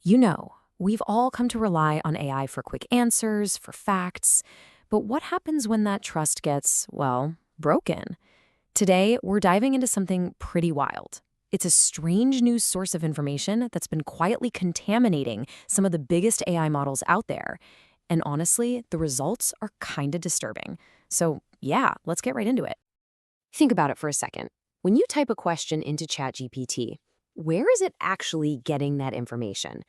You know, we've all come to rely on AI for quick answers, for facts. But what happens when that trust gets, well, broken? Today, we're diving into something pretty wild. It's a strange new source of information that's been quietly contaminating some of the biggest AI models out there. And honestly, the results are kinda disturbing. So, yeah, let's get right into it. Think about it for a second. When you type a question into ChatGPT, where is it actually getting that information?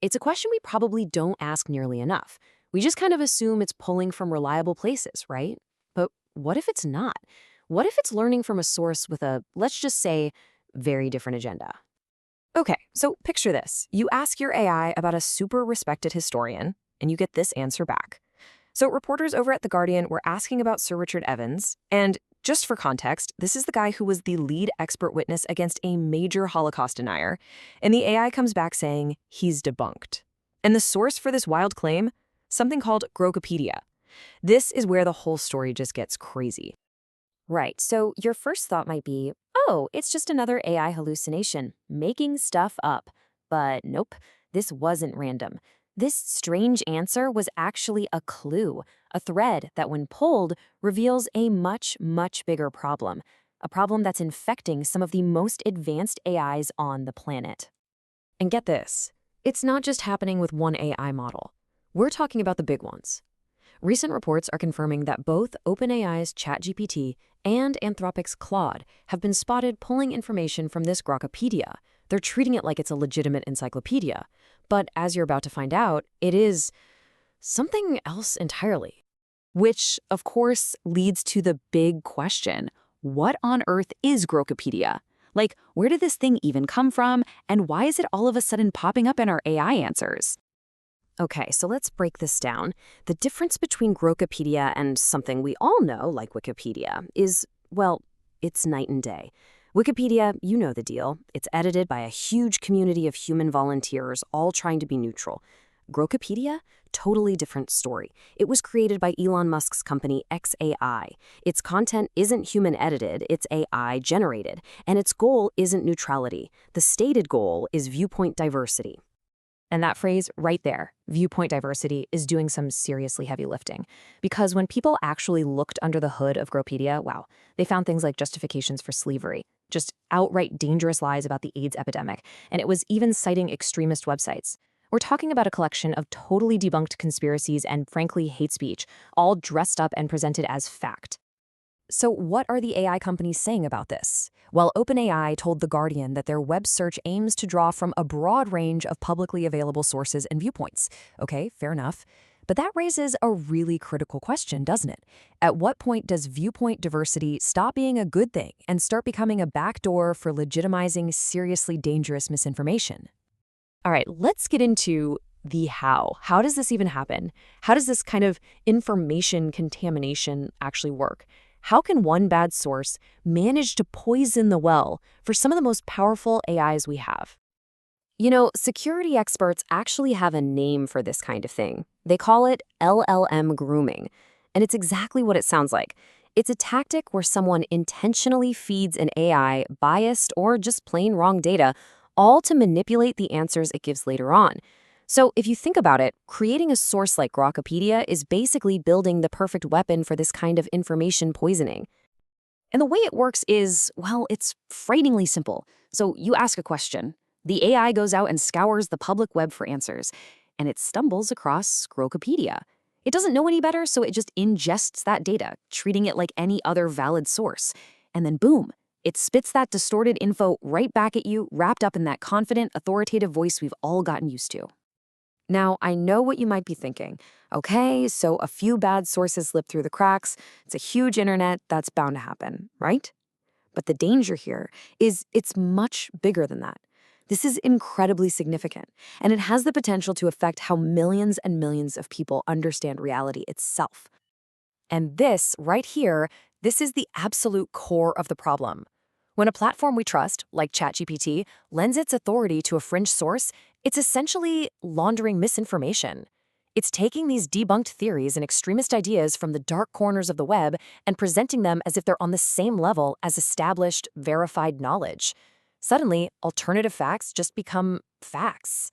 It's a question we probably don't ask nearly enough. We just kind of assume it's pulling from reliable places, right? But what if it's not? What if it's learning from a source with a, let's just say, very different agenda? Okay, so picture this. You ask your AI about a super respected historian, and you get this answer back. So reporters over at The Guardian were asking about Sir Richard Evans, and just for context, this is the guy who was the lead expert witness against a major Holocaust denier, and the AI comes back saying he's debunked. And the source for this wild claim? Something called Grokipedia. This is where the whole story just gets crazy. Right, so your first thought might be, oh, it's just another AI hallucination, making stuff up. But nope, this wasn't random. This strange answer was actually a clue, a thread that when pulled reveals a much, much bigger problem, a problem that's infecting some of the most advanced AIs on the planet. And get this, it's not just happening with one AI model. We're talking about the big ones. Recent reports are confirming that both OpenAI's ChatGPT and Anthropic's Claude have been spotted pulling information from this Grokipedia. They're treating it like it's a legitimate encyclopedia. But as you're about to find out, it is something else entirely. Which, of course, leads to the big question. What on earth is Grokipedia? Like, where did this thing even come from? And why is it all of a sudden popping up in our AI answers? Okay, so let's break this down. The difference between Grokipedia and something we all know, like Wikipedia, is, well, it's night and day. Wikipedia, you know the deal. It's edited by a huge community of human volunteers, all trying to be neutral. Grokipedia? Totally different story. It was created by Elon Musk's company XAI. Its content isn't human-edited, it's AI-generated. And its goal isn't neutrality. The stated goal is viewpoint diversity. And that phrase right there, viewpoint diversity, is doing some seriously heavy lifting. Because when people actually looked under the hood of Grokipedia, wow, they found things like justifications for slavery, just outright dangerous lies about the AIDS epidemic, and it was even citing extremist websites. We're talking about a collection of totally debunked conspiracies and, frankly, hate speech, all dressed up and presented as fact. So what are the AI companies saying about this? Well, OpenAI told The Guardian that their web search aims to draw from a broad range of publicly available sources and viewpoints. Okay, fair enough. But that raises a really critical question, doesn't it? At what point does viewpoint diversity stop being a good thing and start becoming a backdoor for legitimizing seriously dangerous misinformation? All right, let's get into the how. How does this even happen? How does this kind of information contamination actually work? How can one bad source manage to poison the well for some of the most powerful AIs we have? You know, security experts actually have a name for this kind of thing. They call it LLM grooming. And it's exactly what it sounds like. It's a tactic where someone intentionally feeds an AI biased or just plain wrong data, all to manipulate the answers it gives later on. So if you think about it, creating a source like Grokipedia is basically building the perfect weapon for this kind of information poisoning. And the way it works is, well, it's frighteningly simple. So you ask a question. The AI goes out and scours the public web for answers, and it stumbles across Grokipedia. It doesn't know any better, so it just ingests that data, treating it like any other valid source. And then boom, it spits that distorted info right back at you, wrapped up in that confident, authoritative voice we've all gotten used to. Now, I know what you might be thinking. Okay, so a few bad sources slip through the cracks. It's a huge internet. That's bound to happen, right? But the danger here is it's much bigger than that. This is incredibly significant, and it has the potential to affect how millions and millions of people understand reality itself. And this, right here, this is the absolute core of the problem. When a platform we trust, like ChatGPT, lends its authority to a fringe source, it's essentially laundering misinformation. It's taking these debunked theories and extremist ideas from the dark corners of the web and presenting them as if they're on the same level as established, verified knowledge. Suddenly, alternative facts just become facts.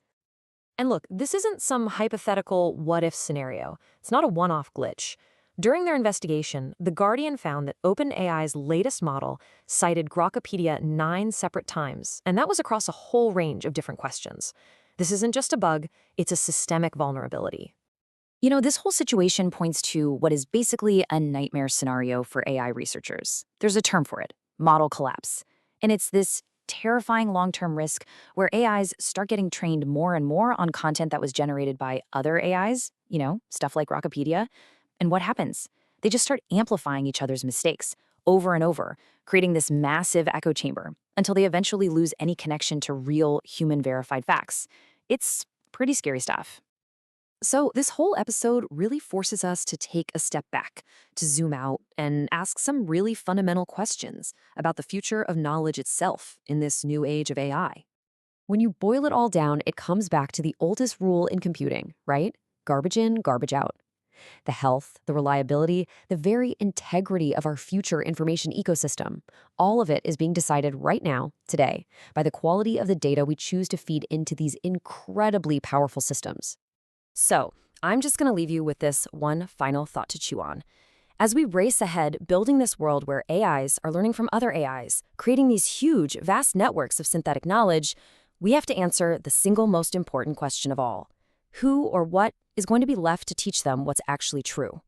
And look, this isn't some hypothetical what-if scenario. It's not a one-off glitch. During their investigation, The Guardian found that OpenAI's latest model cited Grokipedia 9 separate times, and that was across a whole range of different questions. This isn't just a bug, it's a systemic vulnerability. You know, this whole situation points to what is basically a nightmare scenario for AI researchers. There's a term for it, model collapse. And it's this terrifying long-term risk where AIs start getting trained more and more on content that was generated by other AIs, stuff like Grokipedia. And what happens? They just start amplifying each other's mistakes over and over, creating this massive echo chamber until they eventually lose any connection to real human-verified facts. It's pretty scary stuff. So, this whole episode really forces us to take a step back, to zoom out and ask some really fundamental questions about the future of knowledge itself in this new age of AI. When you boil it all down, it comes back to the oldest rule in computing, right? Garbage in, garbage out. The health, the reliability, the very integrity of our future information ecosystem, all of it is being decided right now, today, by the quality of the data we choose to feed into these incredibly powerful systems. So, I'm just going to leave you with this one final thought to chew on. As we race ahead building this world where AIs are learning from other AIs, creating these huge, vast networks of synthetic knowledge, we have to answer the single most important question of all. Who or what is going to be left to teach them what's actually true?